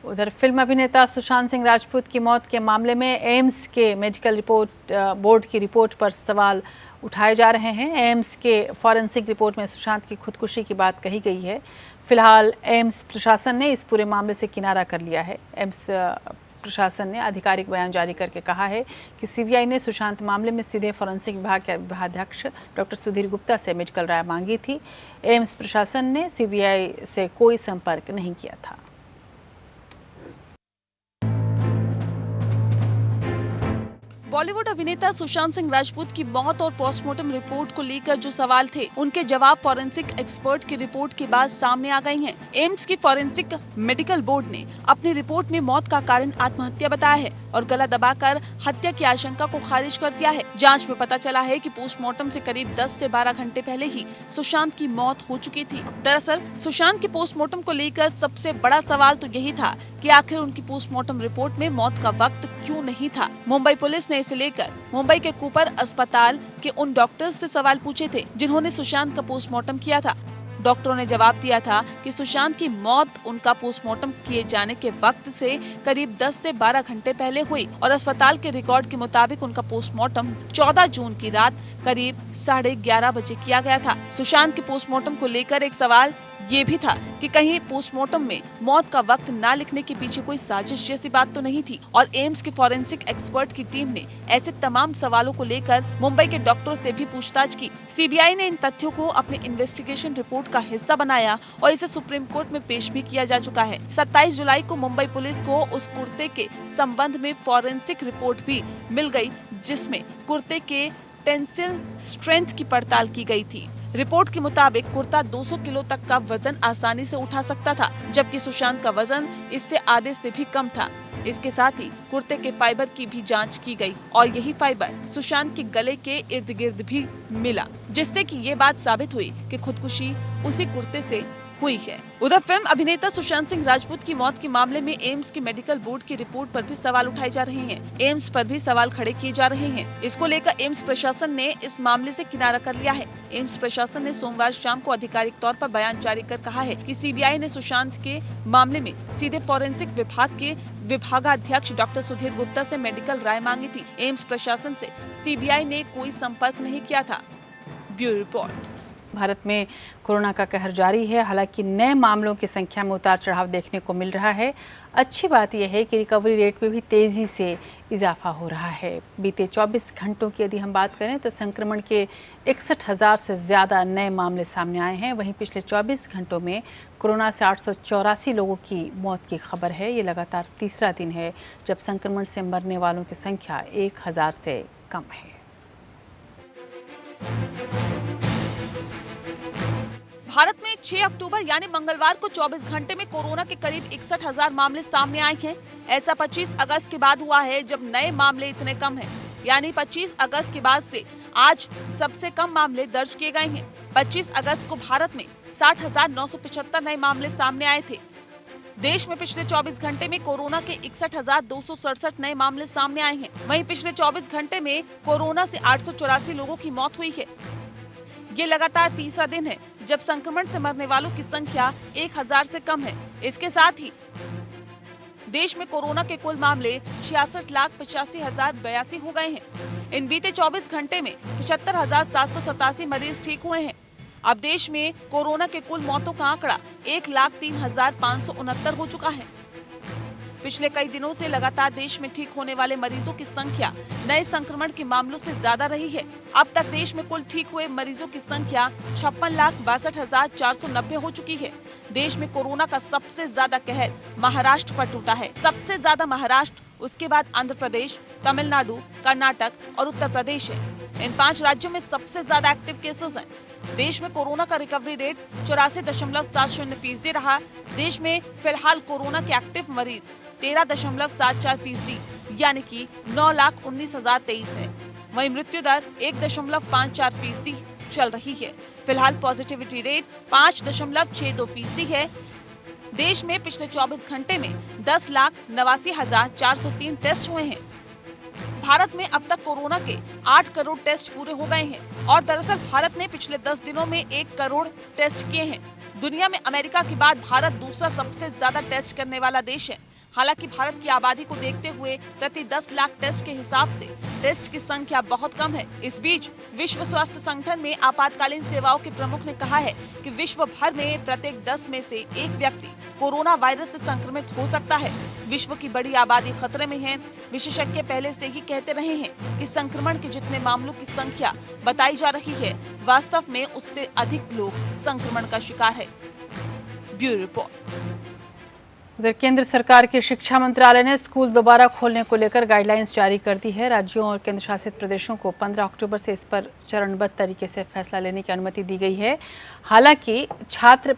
उधर फिल्म अभिनेता सुशांत सिंह राजपूत की मौत के मामले में एम्स के मेडिकल रिपोर्ट बोर्ड की रिपोर्ट पर सवाल उठाए जा रहे हैं। एम्स के फॉरेंसिक रिपोर्ट में सुशांत की खुदकुशी की बात कही गई है। फिलहाल एम्स प्रशासन ने इस पूरे मामले से किनारा कर लिया है। एम्स प्रशासन ने आधिकारिक बयान जारी करके कहा है कि सीबीआई ने सुशांत मामले में सीधे फॉरेंसिक विभाग के विभागाध्यक्ष डॉक्टर सुधीर गुप्ता से मेडिकल राय मांगी थी। एम्स प्रशासन ने सीबीआई से कोई संपर्क नहीं किया था। बॉलीवुड अभिनेता सुशांत सिंह राजपूत की मौत और पोस्टमार्टम रिपोर्ट को लेकर जो सवाल थे, उनके जवाब फॉरेंसिक एक्सपर्ट की रिपोर्ट के बाद सामने आ गए हैं। एम्स की फॉरेंसिक मेडिकल बोर्ड ने अपनी रिपोर्ट में मौत का कारण आत्महत्या बताया है और गला दबाकर हत्या की आशंका को खारिज कर दिया है। जांच में पता चला है कि पोस्टमार्टम से करीब 10 से 12 घंटे पहले ही सुशांत की मौत हो चुकी थी। दरअसल सुशांत के पोस्टमार्टम को लेकर सबसे बड़ा सवाल तो यही था कि आखिर उनकी पोस्टमार्टम रिपोर्ट में मौत का वक्त क्यों नहीं था। मुंबई पुलिस ने इसे लेकर मुंबई के कूपर अस्पताल के उन डॉक्टर्स से सवाल पूछे थे जिन्होंने सुशांत का पोस्टमार्टम किया था। डॉक्टरों ने जवाब दिया था कि सुशांत की मौत उनका पोस्टमार्टम किए जाने के वक्त से करीब 10 से 12 घंटे पहले हुई और अस्पताल के रिकॉर्ड के मुताबिक उनका पोस्टमार्टम 14 जून की रात करीब 11:30 बजे किया गया था। सुशांत के पोस्टमार्टम को लेकर एक सवाल ये भी था कि कहीं पोस्टमार्टम में मौत का वक्त न लिखने के पीछे कोई साजिश जैसी बात तो नहीं थी। और एम्स के फॉरेंसिक एक्सपर्ट की टीम ने ऐसे तमाम सवालों को लेकर मुंबई के डॉक्टरों से भी पूछताछ की। सीबीआई ने इन तथ्यों को अपने इन्वेस्टिगेशन रिपोर्ट का हिस्सा बनाया और इसे सुप्रीम कोर्ट में पेश भी किया जा चुका है। 27 जुलाई को मुंबई पुलिस को उस कुर्ते के संबंध में फॉरेंसिक रिपोर्ट भी मिल गयी, जिसमें कुर्ते के टेंसिल स्ट्रेंथ की पड़ताल की गयी थी। रिपोर्ट के मुताबिक कुर्ता 200 किलो तक का वजन आसानी से उठा सकता था, जबकि सुशांत का वजन इससे आधे से भी कम था। इसके साथ ही कुर्ते के फाइबर की भी जांच की गई और यही फाइबर सुशांत के गले के इर्द गिर्द भी मिला, जिससे कि ये बात साबित हुई कि खुदकुशी उसी कुर्ते से हुई है। उधर फिल्म अभिनेता सुशांत सिंह राजपूत की मौत के मामले में एम्स की मेडिकल बोर्ड की रिपोर्ट पर भी सवाल उठाए जा रहे हैं। एम्स पर भी सवाल खड़े किए जा रहे हैं। इसको लेकर एम्स प्रशासन ने इस मामले से किनारा कर लिया है। एम्स प्रशासन ने सोमवार शाम को आधिकारिक तौर पर बयान जारी कर कहा है कि सीबीआई ने सुशांत के मामले में सीधे फॉरेंसिक विभाग के विभागाध्यक्ष डॉक्टर सुधीर गुप्ता से मेडिकल राय मांगी थी। एम्स प्रशासन से सीबीआई ने कोई संपर्क नहीं किया था। Bureau report. भारत में कोरोना का कहर जारी है। हालांकि नए मामलों की संख्या में उतार चढ़ाव देखने को मिल रहा है। अच्छी बात यह है कि रिकवरी रेट में भी तेज़ी से इजाफा हो रहा है। बीते 24 घंटों की यदि हम बात करें तो संक्रमण के 61,000 से ज़्यादा नए मामले सामने आए हैं। वहीं पिछले 24 घंटों में कोरोना से 884 लोगों की मौत की खबर है। ये लगातार तीसरा दिन है जब संक्रमण से मरने वालों की संख्या 1000 से कम है। भारत में 6 अक्टूबर यानी मंगलवार को 24 घंटे में कोरोना के करीब 61,000 मामले सामने आए हैं। ऐसा 25 अगस्त के बाद हुआ है जब नए मामले इतने कम हैं। यानी 25 अगस्त के बाद से आज सबसे कम मामले दर्ज किए गए हैं। 25 अगस्त को भारत में 60,975 नए मामले सामने आए थे। देश में पिछले 24 घंटे में कोरोना के 61,267 नए मामले सामने आए हैं। वहीं पिछले 24 घंटे में कोरोना से 884 लोगों की मौत हुई है। ये लगातार तीसरा दिन है जब संक्रमण से मरने वालों की संख्या 1000 से कम है। इसके साथ ही देश में कोरोना के कुल मामले 66,85,082 हो गए हैं। इन बीते 24 घंटे में 75,787 मरीज ठीक हुए हैं। अब देश में कोरोना के कुल मौतों का आंकड़ा 1,03,569 हो चुका है। पिछले कई दिनों से लगातार देश में ठीक होने वाले मरीजों की संख्या नए संक्रमण के मामलों से ज्यादा रही है। अब तक देश में कुल ठीक हुए मरीजों की संख्या 56,62,490 हो चुकी है। देश में कोरोना का सबसे ज्यादा कहर महाराष्ट्र पर टूटा है। सबसे ज्यादा महाराष्ट्र, उसके बाद आंध्र प्रदेश, तमिलनाडु, कर्नाटक और उत्तर प्रदेश है। इन 5 राज्यों में सबसे ज्यादा एक्टिव केसेस हैं। देश में कोरोना का रिकवरी रेट 84.70% रहा। देश में फिलहाल कोरोना के एक्टिव मरीज 13.74% यानी कि 9,19,023 है। वहीं मृत्यु दर 1.54% चल रही है। फिलहाल पॉजिटिविटी रेट 5.62% है। देश में पिछले 24 घंटे में 10,89,403 टेस्ट हुए हैं। भारत में अब तक कोरोना के 8 करोड़ टेस्ट पूरे हो गए हैं और दरअसल भारत ने पिछले 10 दिनों में 1 करोड़ टेस्ट किए हैं। दुनिया में अमेरिका के बाद भारत दूसरा सबसे ज्यादा टेस्ट करने वाला देश है। हालांकि भारत की आबादी को देखते हुए प्रति 10 लाख टेस्ट के हिसाब से टेस्ट की संख्या बहुत कम है। इस बीच विश्व स्वास्थ्य संगठन में आपातकालीन सेवाओं के प्रमुख ने कहा है कि विश्व भर में प्रत्येक 10 में से 1 व्यक्ति कोरोना वायरस से संक्रमित हो सकता है। विश्व की बड़ी आबादी खतरे में है। विशेषज्ञ पहले से ही कहते रहे हैं कि संक्रमण के जितने मामलों की संख्या बताई जा रही है, वास्तव में उससे अधिक लोग संक्रमण का शिकार है। Bureau report. उधर केंद्र सरकार के शिक्षा मंत्रालय ने स्कूल दोबारा खोलने को लेकर गाइडलाइंस जारी कर दी है। राज्यों और केंद्र शासित प्रदेशों को 15 अक्टूबर से इस पर चरणबद्ध तरीके से फैसला लेने की अनुमति दी गई है। हालांकि छात्र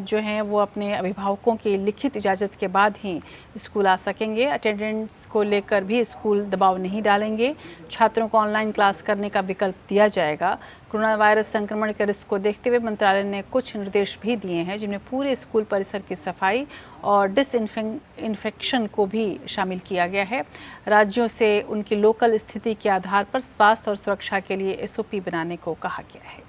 जो हैं वो अपने अभिभावकों की लिखित इजाज़त के बाद ही स्कूल आ सकेंगे। अटेंडेंस को लेकर भी स्कूल दबाव नहीं डालेंगे। छात्रों को ऑनलाइन क्लास करने का विकल्प दिया जाएगा। कोरोना वायरस संक्रमण के रिस्क को देखते हुए मंत्रालय ने कुछ निर्देश भी दिए हैं, जिनमें पूरे स्कूल परिसर की सफाई और डिसइंफेक्शन को भी शामिल किया गया है। राज्यों से उनकी लोकल स्थिति के आधार पर स्वास्थ्य और सुरक्षा के लिए एसओपी बनाने को कहा गया है।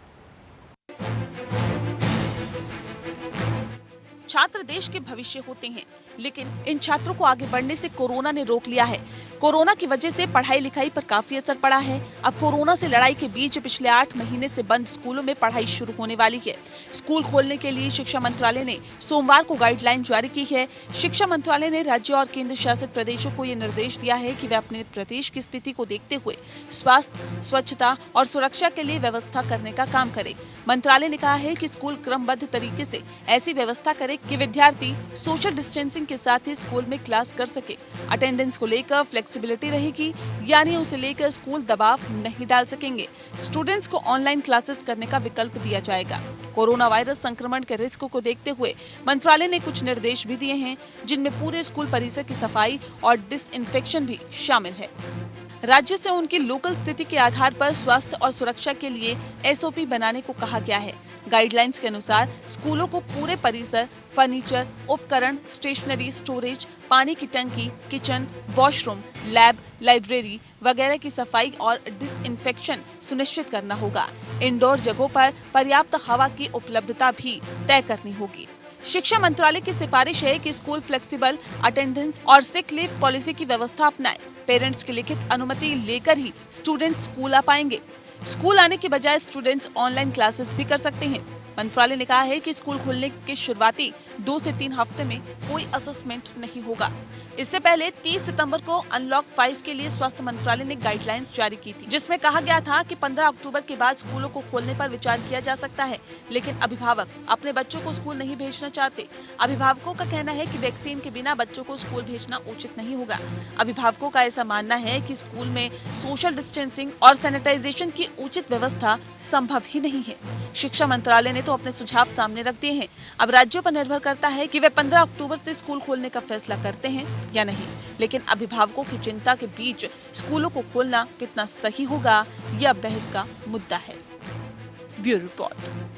छात्र देश के भविष्य होते हैं, लेकिन इन छात्रों को आगे बढ़ने से कोरोना ने रोक लिया है। कोरोना की वजह से पढ़ाई लिखाई पर काफी असर पड़ा है। अब कोरोना से लड़ाई के बीच पिछले 8 महीने से बंद स्कूलों में पढ़ाई शुरू होने वाली है। स्कूल खोलने के लिए शिक्षा मंत्रालय ने सोमवार को गाइडलाइन जारी की है। शिक्षा मंत्रालय ने राज्य और केंद्र शासित प्रदेशों को ये निर्देश दिया है कि वे अपने प्रदेश की स्थिति को देखते हुए स्वास्थ्य, स्वच्छता और सुरक्षा के लिए व्यवस्था करने का काम करे। मंत्रालय ने कहा है कि स्कूल क्रमबद्ध तरीके से ऐसी व्यवस्था करे कि विद्यार्थी सोशल डिस्टेंसिंग के साथ ही स्कूल में क्लास कर सके। अटेंडेंस को लेकर फ्लेक्सिबिलिटी रहेगी, यानी उसे लेकर स्कूल दबाव नहीं डाल सकेंगे। स्टूडेंट्स को ऑनलाइन क्लासेस करने का विकल्प दिया जाएगा। कोरोना वायरस संक्रमण के रिस्क को देखते हुए मंत्रालय ने कुछ निर्देश भी दिए हैं, जिनमें पूरे स्कूल परिसर की सफाई और डिसइंफेक्शन भी शामिल है। राज्य से उनकी लोकल स्थिति के आधार पर स्वास्थ्य और सुरक्षा के लिए एसओपी बनाने को कहा गया है। गाइडलाइंस के अनुसार स्कूलों को पूरे परिसर, फर्नीचर, उपकरण, स्टेशनरी, स्टोरेज, पानी की टंकी, किचन, वॉशरूम, लैब, लाइब्रेरी वगैरह की सफाई और डिसइंफेक्शन सुनिश्चित करना होगा। इंडोर जगहों पर पर्याप्त हवा की उपलब्धता भी तय करनी होगी। शिक्षा मंत्रालय की सिफारिश है कि स्कूल फ्लेक्सिबल अटेंडेंस और सिक लीव पॉलिसी की व्यवस्था अपनाए। पेरेंट्स की लिखित अनुमति लेकर ही स्टूडेंट्स स्कूल आ पाएंगे। स्कूल आने के बजाय स्टूडेंट्स ऑनलाइन क्लासेस भी कर सकते हैं। मंत्रालय ने कहा है कि स्कूल खुलने के शुरुआती 2 से 3 हफ्ते में कोई असेसमेंट नहीं होगा। इससे पहले 30 सितंबर को अनलॉक 5 के लिए स्वास्थ्य मंत्रालय ने गाइडलाइंस जारी की थी, जिसमें कहा गया था कि 15 अक्टूबर के बाद स्कूलों को खोलने पर विचार किया जा सकता है। लेकिन अभिभावक अपने बच्चों को स्कूल नहीं भेजना चाहते। अभिभावकों का कहना है कि वैक्सीन के बिना बच्चों को स्कूल भेजना उचित नहीं होगा। अभिभावकों का ऐसा मानना है कि स्कूल में सोशल डिस्टेंसिंग और सैनिटाइजेशन की उचित व्यवस्था संभव ही नहीं है। शिक्षा मंत्रालय ने तो अपने सुझाव सामने रख दिए हैं। अब राज्यों पर निर्भर करता है कि वे 15 अक्टूबर से स्कूल खोलने का फैसला करते हैं या नहीं। लेकिन अभिभावकों की चिंता के बीच स्कूलों को खोलना कितना सही होगा, यह बहस का मुद्दा है। Bureau report.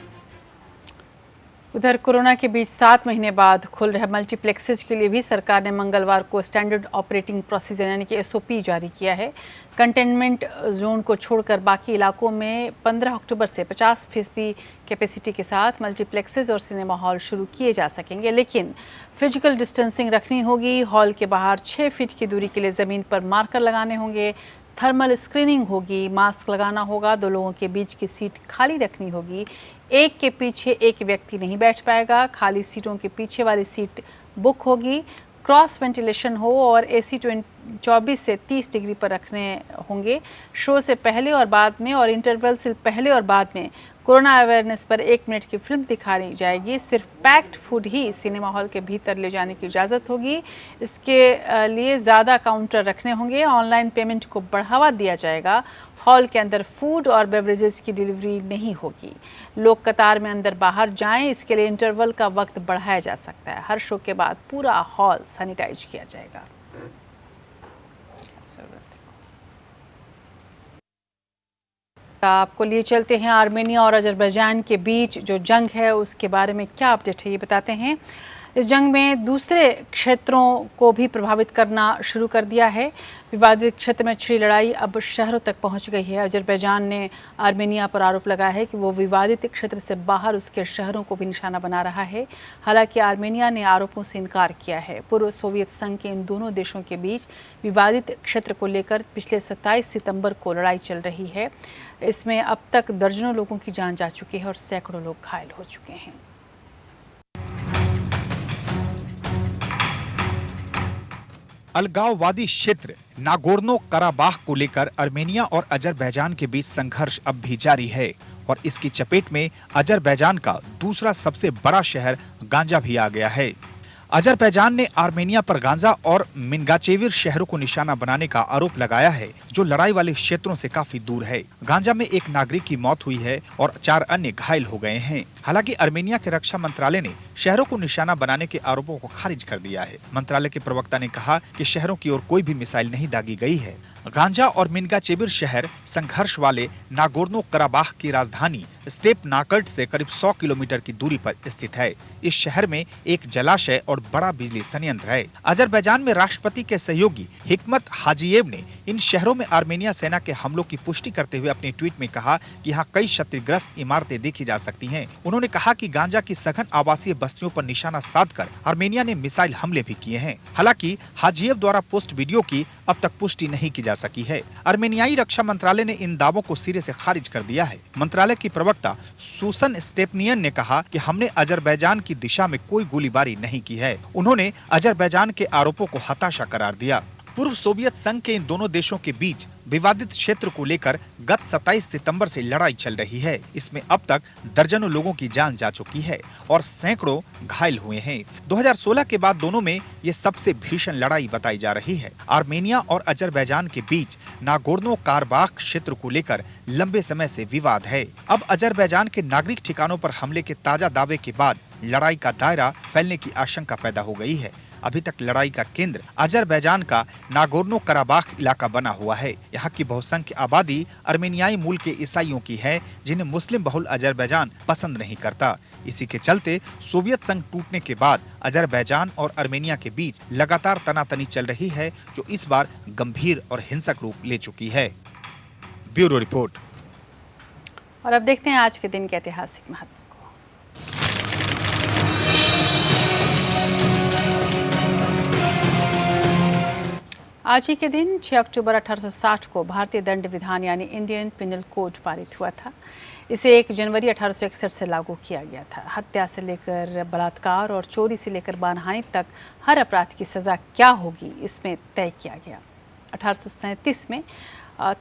उधर कोरोना के बीच 7 महीने बाद खुल रहे मल्टीप्लेक्सेज के लिए भी सरकार ने मंगलवार को स्टैंडर्ड ऑपरेटिंग प्रोसीजर यानी कि एसओपी जारी किया है। कंटेनमेंट जोन को छोड़कर बाकी इलाकों में 15 अक्टूबर से 50% कैपेसिटी के साथ मल्टीप्लेक्सेज और सिनेमा हॉल शुरू किए जा सकेंगे, लेकिन फिजिकल डिस्टेंसिंग रखनी होगी। हॉल के बाहर 6 फीट की दूरी के लिए ज़मीन पर मार्कर लगाने होंगे। थर्मल स्क्रीनिंग होगी, मास्क लगाना होगा। 2 लोगों के बीच की सीट खाली रखनी होगी। एक के पीछे एक व्यक्ति नहीं बैठ पाएगा। खाली सीटों के पीछे वाली सीट बुक होगी। क्रॉस वेंटिलेशन हो और एसी 24 से 30 डिग्री पर रखने होंगे। शो से पहले और बाद में और इंटरवल से पहले और बाद में कोरोना अवेयरनेस पर 1 मिनट की फिल्म दिखाई जाएगी। सिर्फ पैक्ड फूड ही सिनेमा हॉल के भीतर ले जाने की इजाज़त होगी। इसके लिए ज़्यादा काउंटर रखने होंगे। ऑनलाइन पेमेंट को बढ़ावा दिया जाएगा। हॉल के अंदर फूड और बेवरेजेस की डिलीवरी नहीं होगी। लोग कतार में अंदर बाहर जाएं, इसके लिए इंटरवल का वक्त बढ़ाया जा सकता है। हर शो के बाद पूरा हॉल सैनिटाइज किया जाएगा। आपको लिए चलते हैं आर्मेनिया और अजरबैजान के बीच जो जंग है उसके बारे में क्या अपडेट है ये बताते हैं। इस जंग में दूसरे क्षेत्रों को भी प्रभावित करना शुरू कर दिया है। विवादित क्षेत्र में छिड़ी लड़ाई अब शहरों तक पहुंच गई है। अजरबैजान ने आर्मेनिया पर आरोप लगाया है कि वो विवादित क्षेत्र से बाहर उसके शहरों को भी निशाना बना रहा है। हालांकि आर्मेनिया ने आरोपों से इनकार किया है। पूर्व सोवियत संघ के इन दोनों देशों के बीच विवादित क्षेत्र को लेकर पिछले 27 सितंबर को लड़ाई चल रही है। इसमें अब तक दर्जनों लोगों की जान जा चुकी है और सैकड़ों लोग घायल हो चुके हैं। अलगाववादी क्षेत्र नागोर्नो कराबाख को लेकर आर्मेनिया और अजरबैजान के बीच संघर्ष अब भी जारी है और इसकी चपेट में अजरबैजान का दूसरा सबसे बड़ा शहर गांजा भी आ गया है। अजरबैजान ने आर्मेनिया पर गांजा और मिनगाचेविर शहरों को निशाना बनाने का आरोप लगाया है, जो लड़ाई वाले क्षेत्रों से काफी दूर है। गांजा में एक नागरिक की मौत हुई है और 4 अन्य घायल हो गए हैं। हालांकि आर्मेनिया के रक्षा मंत्रालय ने शहरों को निशाना बनाने के आरोपों को खारिज कर दिया है। मंत्रालय के प्रवक्ता ने कहा कि शहरों की ओर कोई भी मिसाइल नहीं दागी गई है। गांजा और मिनगाचेविर शहर संघर्ष वाले नागोर्नो कराबाख की राजधानी स्टेपनाकर्ट से करीब 100 किलोमीटर की दूरी पर स्थित है। इस शहर में एक जलाशय और और बड़ा बिजली संयंत्र है। अजरबैजान में राष्ट्रपति के सहयोगी हिकमत हाजीएव ने इन शहरों में आर्मेनिया सेना के हमलों की पुष्टि करते हुए अपने ट्वीट में कहा कि यहाँ कई क्षतिग्रस्त इमारतें देखी जा सकती हैं। उन्होंने कहा कि गांजा की सघन आवासीय बस्तियों पर निशाना साधकर आर्मेनिया ने मिसाइल हमले भी किए हैं। हालांकि हाजीएव द्वारा पोस्ट वीडियो की अब तक पुष्टि नहीं की जा सकी है। आर्मेनियाई रक्षा मंत्रालय ने इन दावों को सिरे से खारिज कर दिया है। मंत्रालय की प्रवक्ता सुसन स्टेपनियन ने कहा कि हमने अजरबैजान की दिशा में कोई गोलीबारी नहीं की है। उन्होंने अजरबैजान के आरोपों को हताशा करार दिया। पूर्व सोवियत संघ के इन दोनों देशों के बीच विवादित क्षेत्र को लेकर गत 27 सितंबर से लड़ाई चल रही है। इसमें अब तक दर्जनों लोगों की जान जा चुकी है और सैकड़ों घायल हुए हैं। 2016 के बाद दोनों में ये सबसे भीषण लड़ाई बताई जा रही है। आर्मेनिया और अजरबैजान के बीच नागोर्नो काराबाख क्षेत्र को लेकर लंबे समय से विवाद है। अब अजरबैजान के नागरिक ठिकानों पर हमले के ताजा दावे के बाद लड़ाई का दायरा फैलने की आशंका पैदा हो गई है। अभी तक लड़ाई का केंद्र अजरबैजान का नागोर्नो काराबाख इलाका बना हुआ है। यहाँ की बहुसंख्य आबादी आर्मेनियाई मूल के ईसाइयों की है, जिन्हें मुस्लिम बहुल अजरबैजान पसंद नहीं करता। इसी के चलते सोवियत संघ टूटने के बाद अजरबैजान और आर्मेनिया के बीच लगातार तनातनी चल रही है, जो इस बार गंभीर और हिंसक रूप ले चुकी है। Bureau report. और अब देखते हैं आज के दिन के ऐतिहासिक महत्व। आज ही के दिन 6 अक्टूबर 1860 को भारतीय दंड विधान यानी इंडियन पिनल कोड पारित हुआ था। इसे 1 जनवरी 1861 से लागू किया गया था। हत्या से लेकर बलात्कार और चोरी से लेकर मानहानि तक हर अपराध की सज़ा क्या होगी, इसमें तय किया गया। 1837 में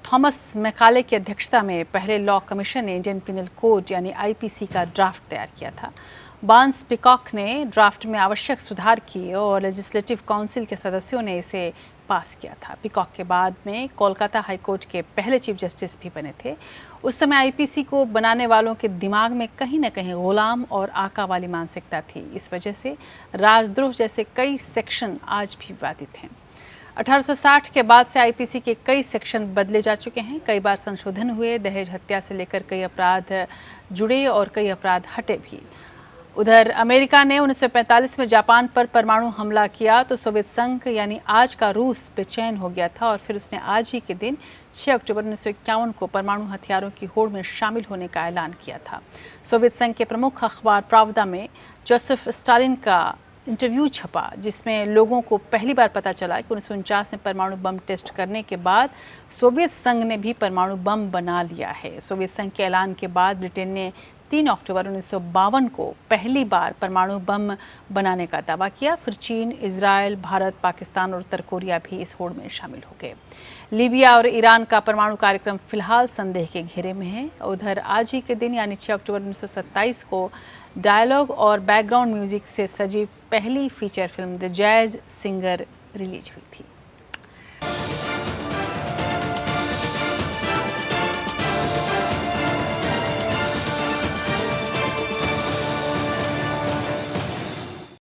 थॉमस मैकाले की अध्यक्षता में पहले लॉ कमीशन ने इंडियन पिनल कोड यानी आईपीसी का ड्राफ्ट तैयार किया था। बार्न्स पिकॉक ने ड्राफ्ट में आवश्यक सुधार किए और लेजिस्लेटिव काउंसिल के सदस्यों ने इसे पास किया था। पिकॉक के बाद में कोलकाता हाई कोर्ट के पहले चीफ जस्टिस भी बने थे। उस समय आईपीसी को बनाने वालों के दिमाग में कहीं न कहीं गुलाम और आका वाली मानसिकता थी। इस वजह से राजद्रोह जैसे कई सेक्शन आज भी विवादित हैं। 1860 के बाद से आईपीसी के कई सेक्शन बदले जा चुके हैं। कई बार संशोधन हुए। दहेज हत्या से लेकर कई अपराध जुड़े और कई अपराध हटे भी। उधर अमेरिका ने 1945 में जापान पर परमाणु हमला किया तो सोवियत संघ यानी आज का रूस बेचैन हो गया था और फिर उसने आज ही के दिन 6 अक्टूबर 1951 को परमाणु हथियारों की होड़ में शामिल होने का ऐलान किया था। सोवियत संघ के प्रमुख अखबार प्रावदा में जोसेफ स्टालिन का इंटरव्यू छपा, जिसमें लोगों को पहली बार पता चला कि 1949 में परमाणु बम टेस्ट करने के बाद सोवियत संघ ने भी परमाणु बम बना लिया है। सोवियत संघ के ऐलान के बाद ब्रिटेन ने 3 अक्टूबर 1952 को पहली बार परमाणु बम बनाने का दावा किया। फिर चीन, इजराइल, भारत, पाकिस्तान और उत्तर कोरिया भी इस होड़ में शामिल हो गए। लीबिया और ईरान का परमाणु कार्यक्रम फिलहाल संदेह के घेरे में है। उधर आज ही के दिन यानी 6 अक्टूबर 1927 को डायलॉग और बैकग्राउंड म्यूजिक से सजी पहली feature film the jazz singer release हुई थी।